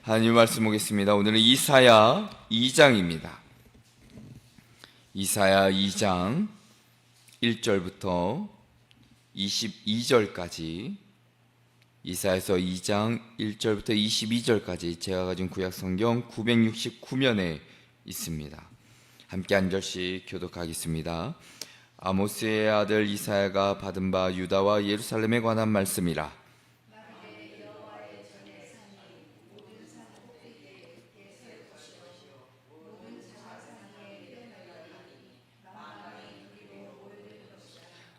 하나님 말씀 보겠습니다. 오늘은 이사야 2장입니다. 이사야 2장 1절부터 22절까지, 이사야서 2장 1절부터 22절까지 제가 가진 구약성경 969면에 있습니다. 함께 한 절씩 교독하겠습니다. 아모스의 아들 이사야가 받은 바 유다와 예루살렘에 관한 말씀이라.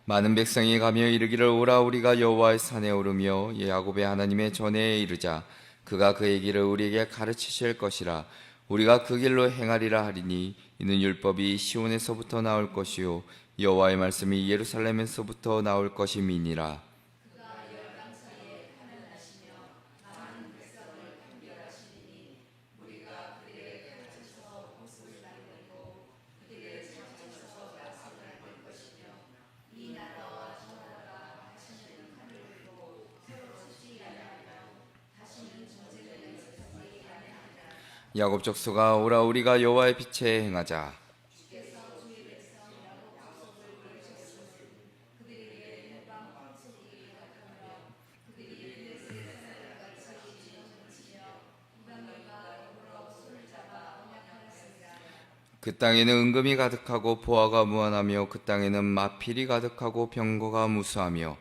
많은 백성이 가며 이르기를 오라 우리가 여호와의 산에 오르며 야곱의 하나님의 전에 이르자. 그가 그의 길을 우리에게 가르치실 것이라. 우리가 그 길로 행하리라 하리니 이는 율법이 시온에서부터 나올 것이요 여호와의 말씀이 예루살렘에서부터 나올 것임이니라. 야곱 족속아 오라 우리가 여호와의 빛에 행하자. 그 땅에는 은금이 가득하고 보화가 무한하며 그 땅에는 마필이 가득하고 병거가 무수하며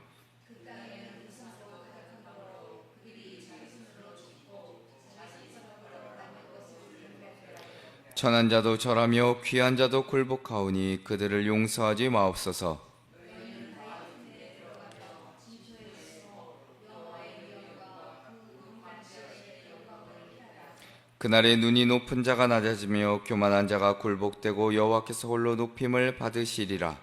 천한 자도 절하며 귀한 자도 굴복하오니 그들을 용서하지 마옵소서. 그날에 눈이 높은 자가 낮아지며 교만한 자가 굴복되고 여호와께서 홀로 높임을 받으시리라.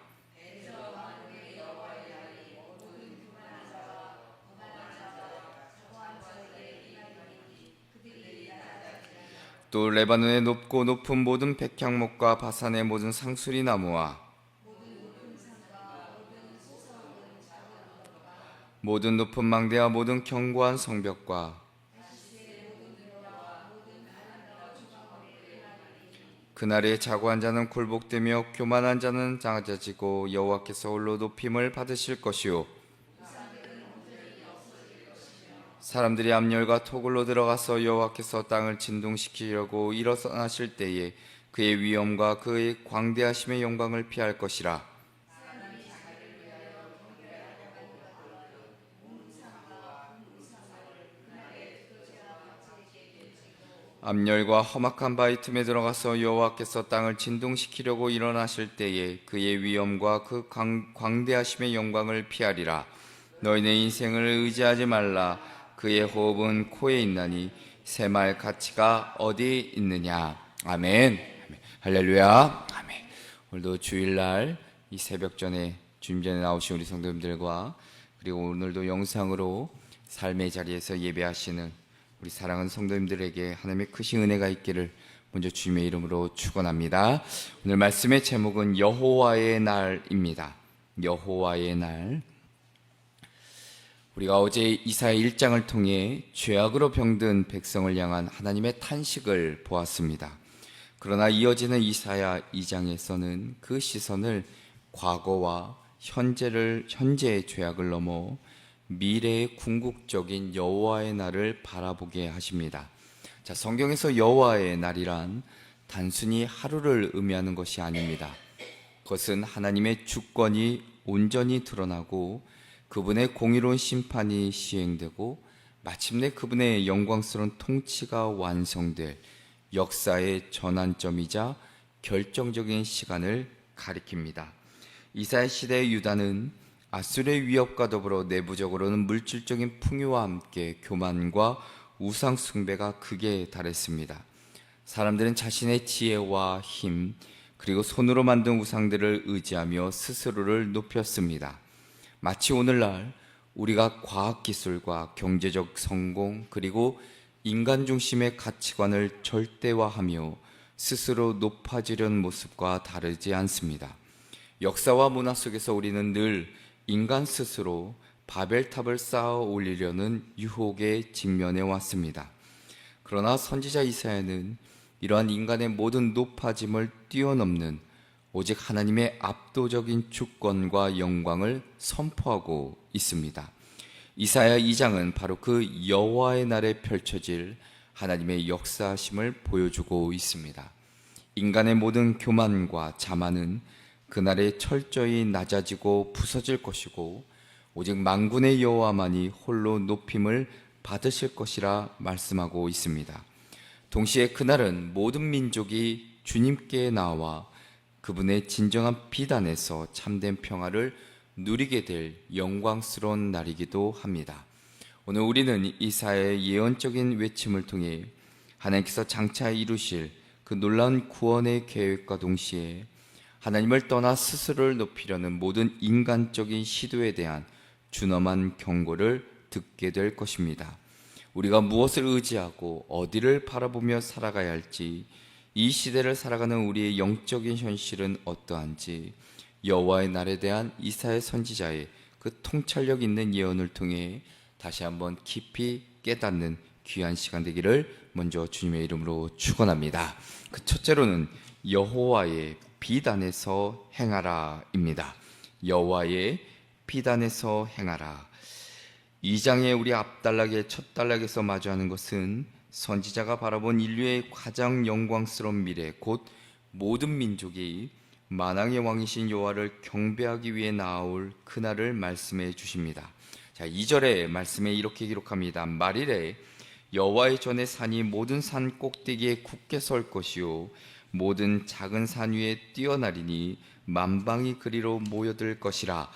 또 레바논의 높고 높은 모든 백향목과 바산의 모든 상수리 나무와 모든 높은 망대와 모든 견고한 성벽과 그날에 자고한 자는 굴복되며 교만한 자는 낮아지고 여호와께서 홀로 높임을 받으실 것이요 사람들이 암열과 토굴로 들어가서 여호와께서 땅을 진동시키려고 일어나실 때에 그의 위엄과 그의 광대하심의 영광을 피할 것이라. 암열과 험악한 바위 틈에 들어가서 여호와께서 땅을 진동시키려고 일어나실 때에 그의 위엄과 그 광대하심의 영광을 피하리라. 너희는 인생을 의지하지 말라. 그의 호흡은 코에 있나니 새말 가치가 어디 있느냐. 아멘. 할렐루야. 아멘. 오늘도 주일날 이 새벽 전에 주님 전에 나오신 우리 성도님들과 그리고 오늘도 영상으로 삶의 자리에서 예배하시는 우리 사랑하는 성도님들에게 하나님의 크신 은혜가 있기를 먼저 주님의 이름으로 축원합니다. 오늘 말씀의 제목은 여호와의 날입니다. 여호와의 날. 우리가 어제 이사야 1장을 통해 죄악으로 병든 백성을 향한 하나님의 탄식을 보았습니다. 그러나 이어지는 이사야 2장에서는 그 시선을 과거와 현재의 죄악을 넘어 미래의 궁극적인 여호와의 날을 바라보게 하십니다. 자, 성경에서 여호와의 날이란 단순히 하루를 의미하는 것이 아닙니다. 그것은 하나님의 주권이 온전히 드러나고 그분의 공의로운 심판이 시행되고 마침내 그분의 영광스러운 통치가 완성될 역사의 전환점이자 결정적인 시간을 가리킵니다. 이사야 시대의 유다는 아수르의 위협과 더불어 내부적으로는 물질적인 풍요와 함께 교만과 우상 숭배가 극에 달했습니다. 사람들은 자신의 지혜와 힘 그리고 손으로 만든 우상들을 의지하며 스스로를 높였습니다. 마치 오늘날 우리가 과학기술과 경제적 성공 그리고 인간 중심의 가치관을 절대화하며 스스로 높아지려는 모습과 다르지 않습니다. 역사와 문화 속에서 우리는 늘 인간 스스로 바벨탑을 쌓아 올리려는 유혹에 직면해 왔습니다. 그러나 선지자 이사야는 이러한 인간의 모든 높아짐을 뛰어넘는 오직 하나님의 압도적인 주권과 영광을 선포하고 있습니다. 이사야 2장은 바로 그 여호와의 날에 펼쳐질 하나님의 역사하심을 보여주고 있습니다. 인간의 모든 교만과 자만은 그날에 철저히 낮아지고 부서질 것이고 오직 만군의 여호와만이 홀로 높임을 받으실 것이라 말씀하고 있습니다. 동시에 그날은 모든 민족이 주님께 나와 그분의 진정한 비단에서 참된 평화를 누리게 될 영광스러운 날이기도 합니다. 오늘 우리는 이사야의 예언적인 외침을 통해 하나님께서 장차 이루실 그 놀라운 구원의 계획과 동시에 하나님을 떠나 스스로를 높이려는 모든 인간적인 시도에 대한 준엄한 경고를 듣게 될 것입니다. 우리가 무엇을 의지하고 어디를 바라보며 살아가야 할지, 이 시대를 살아가는 우리의 영적인 현실은 어떠한지 여호와의 날에 대한 이사야 선지자의 그 통찰력 있는 예언을 통해 다시 한번 깊이 깨닫는 귀한 시간 되기를 먼저 주님의 이름으로 축원합니다. 그 첫째로는 여호와의 비단에서 행하라입니다. 여호와의 비단에서 행하라. 2장의 우리 앞단락의 첫 단락에서 마주하는 것은 선지자가 바라본 인류의 가장 영광스러운 미래, 곧 모든 민족이 만왕의 왕이신 여호와를 경배하기 위해 나아올 그날을 말씀해 주십니다. 자, 2절의 말씀에 이렇게 기록합니다. 말일에 여호와의 전에 산이 모든 산 꼭대기에 굳게 설 것이요 모든 작은 산 위에 뛰어나리니 만방이 그리로 모여들 것이라.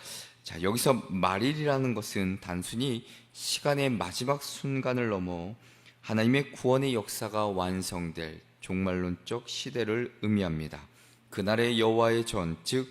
자, 여기서 말일이라는 것은 단순히 시간의 마지막 순간을 넘어 하나님의 구원의 역사가 완성될 종말론적 시대를 의미합니다. 그날의 여호와의 전, 즉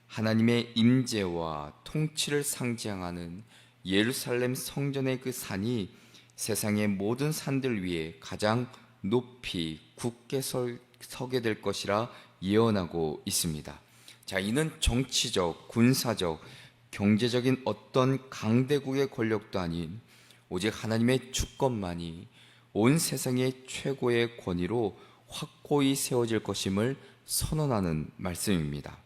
하나님의 임재와 통치를 상징하는 예루살렘 성전의 그 산이 세상의 모든 산들 위에 가장 높이 굳게 서게 될 것이라 예언하고 있습니다. 자, 이는 정치적, 군사적, 경제적인 어떤 강대국의 권력도 아닌 오직 하나님의 주권만이 온 세상의 최고의 권위로 확고히 세워질 것임을 선언하는 말씀입니다.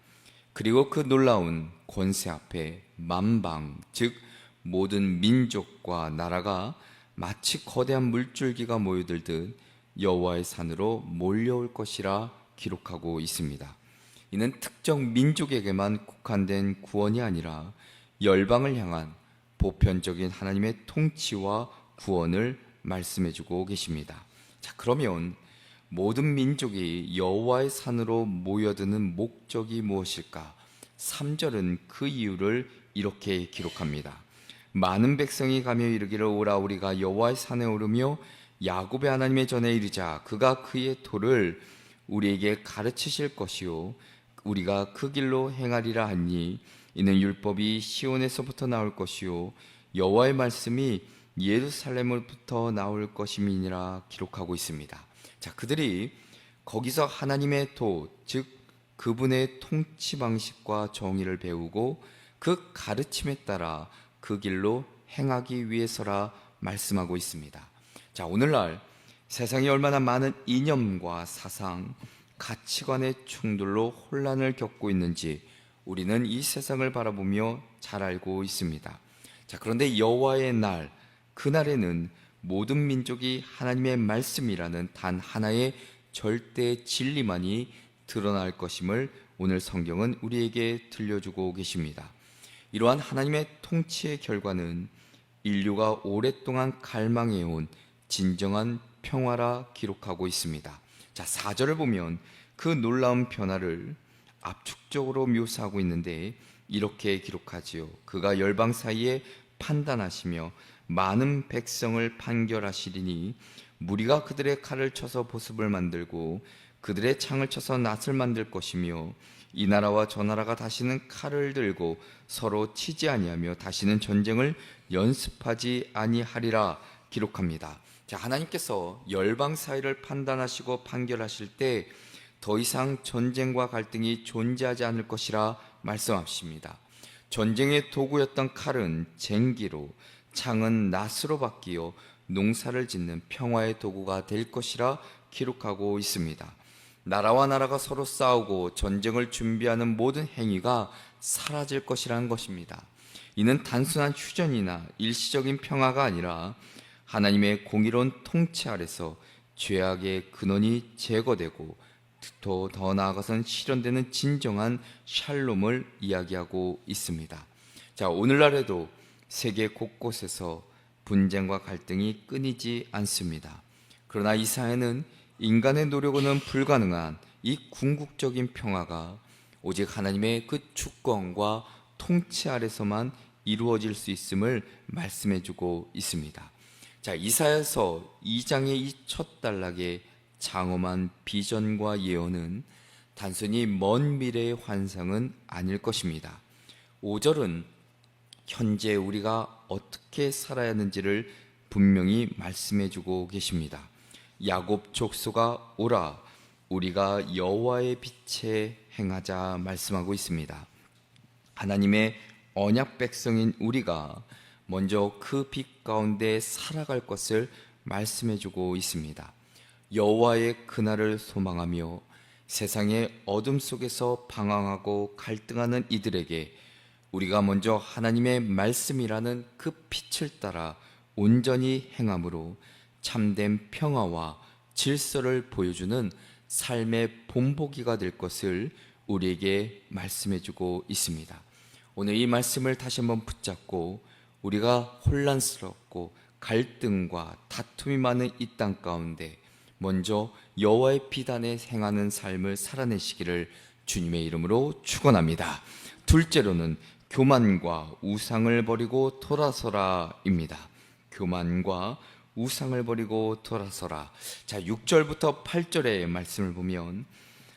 그리고 그 놀라운 권세 앞에 만방, 즉 모든 민족과 나라가 마치 거대한 물줄기가 모여들듯 여호와의 산으로 몰려올 것이라 기록하고 있습니다. 이는 특정 민족에게만 국한된 구원이 아니라 열방을 향한 보편적인 하나님의 통치와 구원을 말씀해주고 계십니다. 자, 그러면 모든 민족이 여호와의 산으로 모여드는 목적이 무엇일까? 3절은 그 이유를 이렇게 기록합니다. 많은 백성이 가며 이르기를 오라 우리가 여호와의 산에 오르며 야곱의 하나님의 전에 이르자. 그가 그의 도를 우리에게 가르치실 것이요 우리가 그 길로 행하리라 하니 이는 율법이 시온에서부터 나올 것이요 여호와의 말씀이 예루살렘으로부터 나올 것임이니라 기록하고 있습니다. 자, 그들이 거기서 하나님의 도, 즉 그분의 통치 방식과 정의를 배우고 그 가르침에 따라 그 길로 행하기 위해서라 말씀하고 있습니다. 자, 오늘날 세상이 얼마나 많은 이념과 사상, 가치관의 충돌로 혼란을 겪고 있는지 우리는 이 세상을 바라보며 잘 알고 있습니다. 자, 그런데 여호와의 날, 그날에는 모든 민족이 하나님의 말씀이라는 단 하나의 절대 진리만이 드러날 것임을 오늘 성경은 우리에게 들려주고 계십니다. 이러한 하나님의 통치의 결과는 인류가 오랫동안 갈망해온 진정한 평화라 기록하고 있습니다. 자, 4절을 보면 그 놀라운 변화를 압축적으로 묘사하고 있는데 이렇게 기록하지요. 그가 열방 사이에 판단하시며 많은 백성을 판결하시리니 무리가 그들의 칼을 쳐서 보습을 만들고 그들의 창을 쳐서 낫을 만들 것이며 이 나라와 저 나라가 다시는 칼을 들고 서로 치지 아니하며 다시는 전쟁을 연습하지 아니하리라 기록합니다. 자, 하나님께서 열방 사이를 판단하시고 판결하실 때 더 이상 전쟁과 갈등이 존재하지 않을 것이라 말씀하십니다. 전쟁의 도구였던 칼은 쟁기로, 창은 낫으로 바뀌어 농사를 짓는 평화의 도구가 될 것이라 기록하고 있습니다. 나라와 나라가 서로 싸우고 전쟁을 준비하는 모든 행위가 사라질 것이라는 것입니다. 이는 단순한 휴전이나 일시적인 평화가 아니라 하나님의 공의로운 통치 아래서 죄악의 근원이 제거되고 또 더 나아가선 실현되는 진정한 샬롬을 이야기하고 있습니다. 자, 오늘날에도 세계 곳곳에서 분쟁과 갈등이 끊이지 않습니다. 그러나 이 사회는 인간의 노력으로는 불가능한 이 궁극적인 평화가 오직 하나님의 그 주권과 통치 아래서만 이루어질 수 있음을 말씀해주고 있습니다. 자, 이사야서 2장의 이 첫 단락의 장엄한 비전과 예언은 단순히 먼 미래의 환상은 아닐 것입니다. 5절은 현재 우리가 어떻게 살아야 하는지를 분명히 말씀해주고 계십니다. 야곱 족속아 오라, 우리가 여호와의 빛에 행하자 말씀하고 있습니다. 하나님의 언약 백성인 우리가 먼저 그 빛 가운데 살아갈 것을 말씀해주고 있습니다. 여호와의 그날을 소망하며 세상의 어둠 속에서 방황하고 갈등하는 이들에게 우리가 먼저 하나님의 말씀이라는 그 빛을 따라 온전히 행함으로 참된 평화와 질서를 보여주는 삶의 본보기가 될 것을 우리에게 말씀해주고 있습니다. 오늘 이 말씀을 다시 한번 붙잡고 우리가 혼란스럽고 갈등과 다툼이 많은 이 땅 가운데 먼저 여호와의 빛 안에 행하는 삶을 살아내시기를 주님의 이름으로 축원합니다. 둘째로는 교만과 우상을 버리고 돌아서라입니다. 교만과 우상을 버리고 돌아서라. 자, 6절부터 8절의 말씀을 보면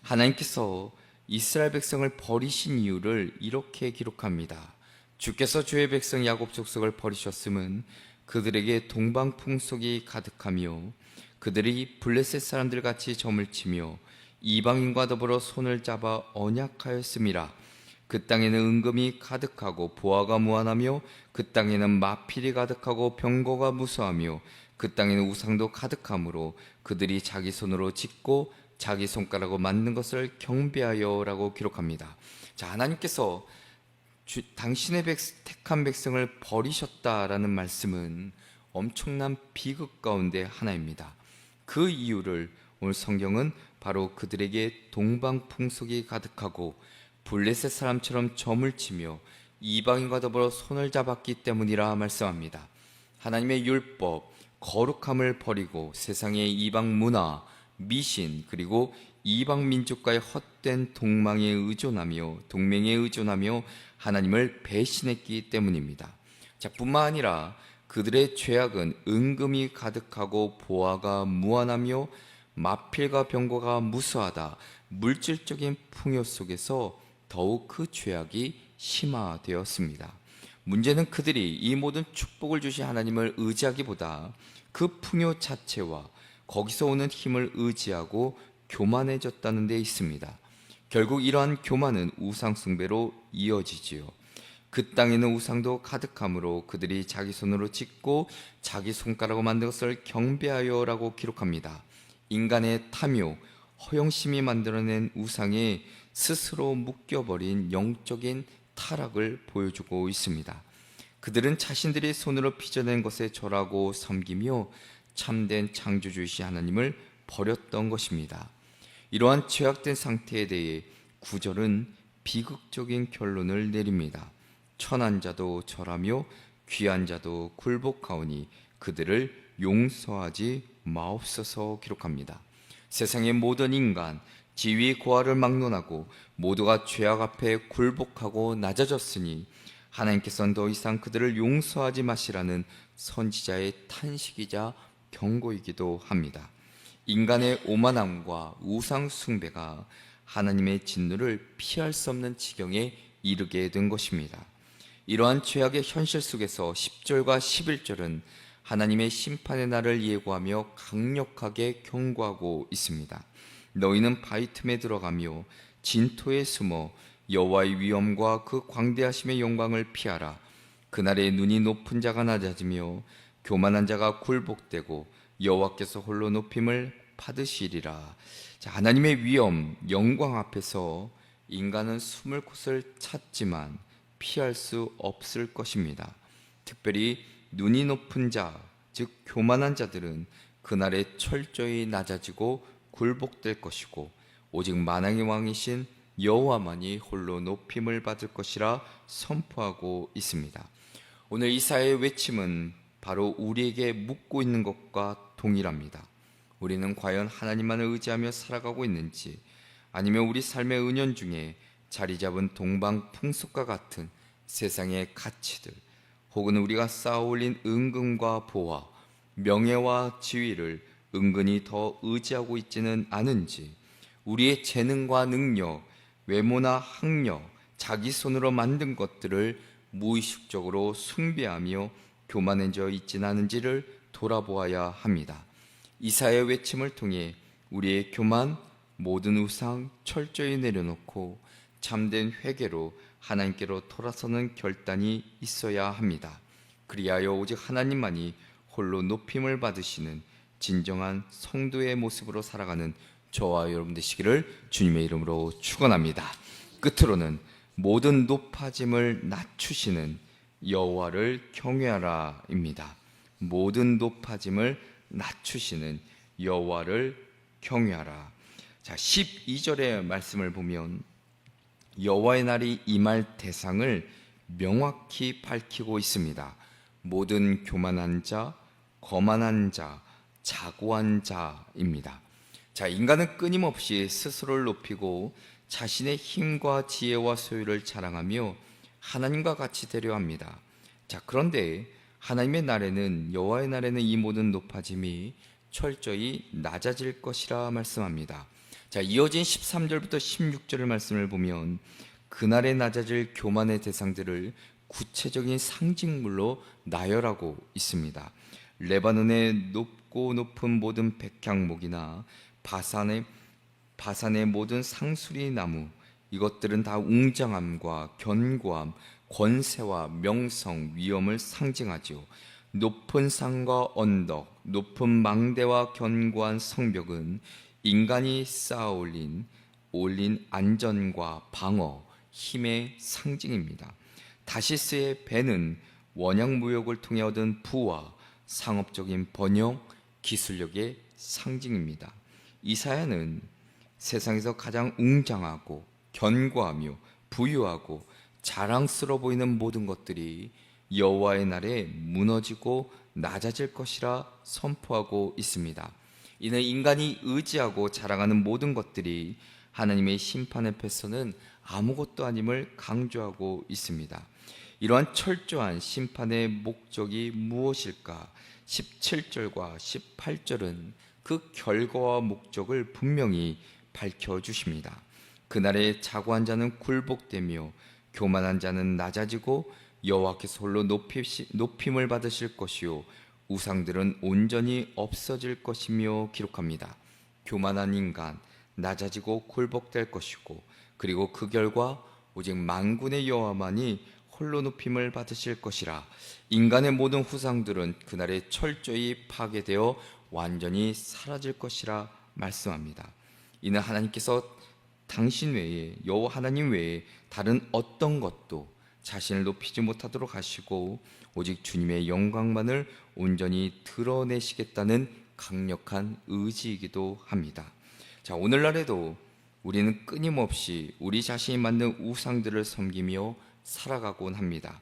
하나님께서 이스라엘 백성을 버리신 이유를 이렇게 기록합니다. 주께서 주의 백성 야곱 족속을 버리셨음은 그들에게 동방 풍속이 가득하며 그들이 블레셋 사람들 같이 점을 치며 이방인과 더불어 손을 잡아 언약하였음이라. 그 땅에는 은금이 가득하고 보화가 무한하며 그 땅에는 마필이 가득하고 병거가 무수하며 그 땅에는 우상도 가득하므로 그들이 자기 손으로 짓고 자기 손가락으로 만든 것을 경배하여라고 기록합니다. 자, 하나님께서 당신의 택한 백성을 버리셨다라는 말씀은 엄청난 비극 가운데 하나입니다. 그 이유를 오늘 성경은 바로 그들에게 동방 풍속이 가득하고 블레셋 사람처럼 점을 치며 이방인과 더불어 손을 잡았기 때문이라 말씀합니다. 하나님의 율법, 거룩함을 버리고 세상의 이방 문화, 미신, 그리고 이방 민족과의 헛된 동맹에 의존하며 하나님을 배신했기 때문입니다. 자, 뿐만 아니라 그들의 죄악은 은금이 가득하고 보화가 무한하며 마필과 병거가 무수하다. 물질적인 풍요 속에서 더욱 그 죄악이 심화되었습니다. 문제는 그들이 이 모든 축복을 주신 하나님을 의지하기보다 그 풍요 자체와 거기서 오는 힘을 의지하고 교만해졌다는 데 있습니다. 결국 이러한 교만은 우상 숭배로 이어지지요. 그 땅에는 우상도 가득하므로 그들이 자기 손으로 짓고 자기 손가락으로 만든 것을 경배하여라고 기록합니다. 인간의 탐욕, 허영심이 만들어낸 우상에 스스로 묶여버린 영적인 타락을 보여주고 있습니다. 그들은 자신들이 손으로 빚어낸 것에 절하고 섬기며 참된 창조주이신 하나님을 버렸던 것입니다. 이러한 죄악된 상태에 대해 9절은 비극적인 결론을 내립니다. 천한 자도 절하며 귀한 자도 굴복하오니 그들을 용서하지 마옵소서 기록합니다. 세상의 모든 인간, 지위 고하를 막론하고 모두가 죄악 앞에 굴복하고 낮아졌으니 하나님께서는 더 이상 그들을 용서하지 마시라는 선지자의 탄식이자 경고이기도 합니다. 인간의 오만함과 우상 숭배가 하나님의 진노를 피할 수 없는 지경에 이르게 된 것입니다. 이러한 죄악의 현실 속에서 10절과 11절은 하나님의 심판의 날을 예고하며 강력하게 경고하고 있습니다. 너희는 바위 틈에 들어가며 진토에 숨어 여호와의 위엄과 그 광대하심의 영광을 피하라. 그날에 눈이 높은 자가 낮아지며 교만한 자가 굴복되고 여호와께서 홀로 높임을 받으시리라. 자, 하나님의 위엄, 영광 앞에서 인간은 숨을 곳을 찾지만 피할 수 없을 것입니다. 특별히 눈이 높은 자, 즉 교만한 자들은 그날에 철저히 낮아지고 굴복될 것이고 오직 만왕의 왕이신 여호와만이 홀로 높임을 받을 것이라 선포하고 있습니다. 오늘 이사야의 외침은 바로 우리에게 묻고 있는 것과 동일합니다. 우리는 과연 하나님만을 의지하며 살아가고 있는지, 아니면 우리 삶의 은연 중에 자리 잡은 동방 풍속과 같은 세상의 가치들, 혹은 우리가 쌓아올린 은금과 보화, 명예와 지위를 은근히 더 의지하고 있지는 않은지, 우리의 재능과 능력, 외모나 학력, 자기 손으로 만든 것들을 무의식적으로 숭배하며 교만해져 있지는 않은지를 돌아보아야 합니다. 이사야의 외침을 통해 우리의 교만, 모든 우상 철저히 내려놓고 참된 회개로 하나님께로 돌아서는 결단이 있어야 합니다. 그리하여 오직 하나님만이 홀로 높임을 받으시는 진정한 성도의 모습으로 살아가는 저와 여러분 되시기를 주님의 이름으로 축원합니다. 끝으로는 모든 높아짐을 낮추시는 여호와를 경외하라입니다. 모든 높아짐을 낮추시는 여호와를 경외하라. 자, 12절의 말씀을 보면 여호와의 날이 임할 대상을 명확히 밝히고 있습니다. 모든 교만한 자, 거만한 자, 자고한 자입니다. 자, 인간은 끊임없이 스스로를 높이고 자신의 힘과 지혜와 소유를 자랑하며 하나님과 같이 되려 합니다. 자, 그런데 하나님의 날에는, 여호와의 날에는 이 모든 높아짐이 철저히 낮아질 것이라 말씀합니다. 자, 이어진 13절부터 16절의 말씀을 보면 그날에 낮아질 교만의 대상들을 구체적인 상징물로 나열하고 있습니다. 레바논의 높고 높은 모든 백향목이나 바산의 모든 상수리 나무, 이것들은 다 웅장함과 견고함, 권세와 명성, 위엄을 상징하죠. 높은 산과 언덕, 높은 망대와 견고한 성벽은 인간이 쌓아 올린 안전과 방어, 힘의 상징입니다. 다시스의 배는 원양무역을 통해 얻은 부와 상업적인 번영, 기술력의 상징입니다. 이사야는 세상에서 가장 웅장하고 견고하며 부유하고 자랑스러워 보이는 모든 것들이 여호와의 날에 무너지고 낮아질 것이라 선포하고 있습니다. 이는 인간이 의지하고 자랑하는 모든 것들이 하나님의 심판 앞에서는 아무것도 아님을 강조하고 있습니다. 이러한 철저한 심판의 목적이 무엇일까? 17절과 18절은 그 결과와 목적을 분명히 밝혀주십니다. 그날에 자고한 자는 굴복되며 교만한 자는 낮아지고 여호와께서 홀로 높임을 받으실 것이요 우상들은 온전히 없어질 것이며 기록합니다. 교만한 인간 낮아지고 굴복될 것이고, 그리고 그 결과 오직 만군의 여호와만이 홀로 높임을 받으실 것이라. 인간의 모든 후상들은 그날에 철저히 파괴되어 완전히 사라질 것이라 말씀합니다. 이는 하나님께서 당신 외에, 여호와 하나님 외에 다른 어떤 것도 자신을 높이지 못하도록 하시고 오직 주님의 영광만을 온전히 드러내시겠다는 강력한 의지이기도 합니다. 자, 오늘날에도 우리는 끊임없이 우리 자신이 만든 우상들을 섬기며 살아가곤 합니다.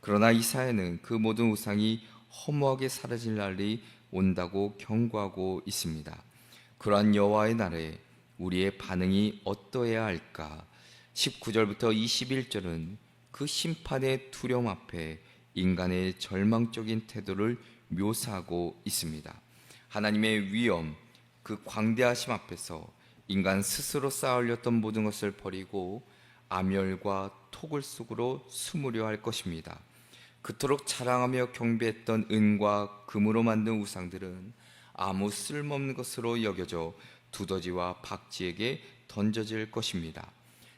그러나 이사야는 그 모든 우상이 허무하게 사라질 날이 온다고 경고하고 있습니다. 그러한 여호와의 날에 우리의 반응이 어떠해야 할까? 19절부터 21절은 그 심판의 두려움 앞에 인간의 절망적인 태도를 묘사하고 있습니다. 하나님의 위엄, 그 광대하심 앞에서 인간 스스로 쌓아 올렸던 모든 것을 버리고 암열과 토굴 속으로 숨으려 할 것입니다. 그토록 자랑하며 경배했던 은과 금으로 만든 우상들은 아무 쓸모없는 것으로 여겨져 두더지와 박쥐에게 던져질 것입니다.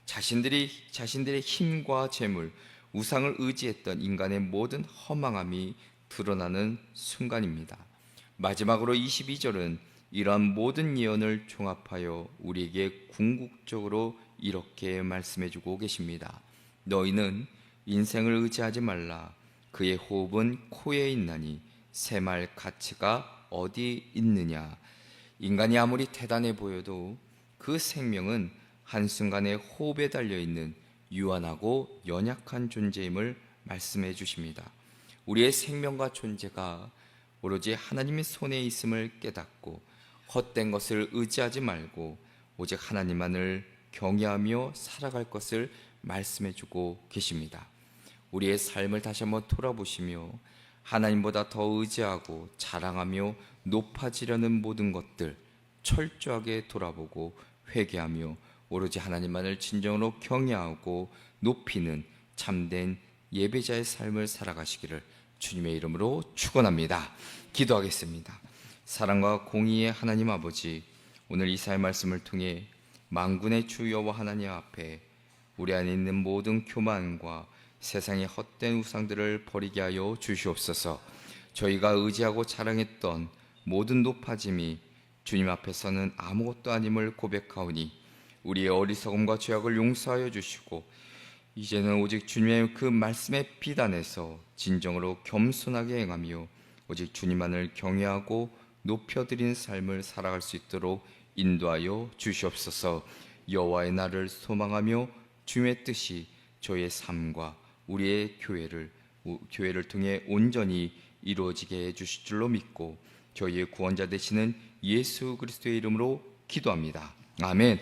자신들의 힘과 재물, 우상을 의지했던 인간의 모든 허망함이 드러나는 순간입니다. 마지막으로 22절은 이러한 모든 예언을 종합하여 우리에게 궁극적으로 이렇게 말씀해주고 계십니다. 너희는 인생을 의지하지 말라. 그의 호흡은 코에 있나니 새말 가치가 어디 있느냐. 인간이 아무리 대단해 보여도 그 생명은 한순간의 호흡에 달려있는 유한하고 연약한 존재임을 말씀해 주십니다. 우리의 생명과 존재가 오로지 하나님의 손에 있음을 깨닫고 헛된 것을 의지하지 말고 오직 하나님만을 경외하며 살아갈 것을 말씀해 주고 계십니다. 우리의 삶을 다시 한번 돌아보시며 하나님보다 더 의지하고 자랑하며 높아지려는 모든 것들 철저하게 돌아보고 회개하며 오로지 하나님만을 진정으로 경외하고 높이는 참된 예배자의 삶을 살아가시기를 주님의 이름으로 축원합니다. 기도하겠습니다. 사랑과 공의의 하나님 아버지, 오늘 이사의 말씀을 통해 만군의 주 여호와 하나님 앞에 우리 안에 있는 모든 교만과 세상의 헛된 우상들을 버리게 하여 주시옵소서. 저희가 의지하고 자랑했던 모든 높아짐이 주님 앞에서는 아무것도 아님을 고백하오니 우리의 어리석음과 죄악을 용서하여 주시고 이제는 오직 주님의 그 말씀의 비단에서 진정으로 겸손하게 행하며 오직 주님만을 경외하고 높여드리는 삶을 살아갈 수 있도록 인도하여 주시옵소서. 여호와의 날을 소망하며 주님의 뜻이 저희의 삶과 우리의 교회를 통해 온전히 이루어지게 해주실 줄로 믿고 저희의 구원자 되시는 예수 그리스도의 이름으로 기도합니다. 아멘.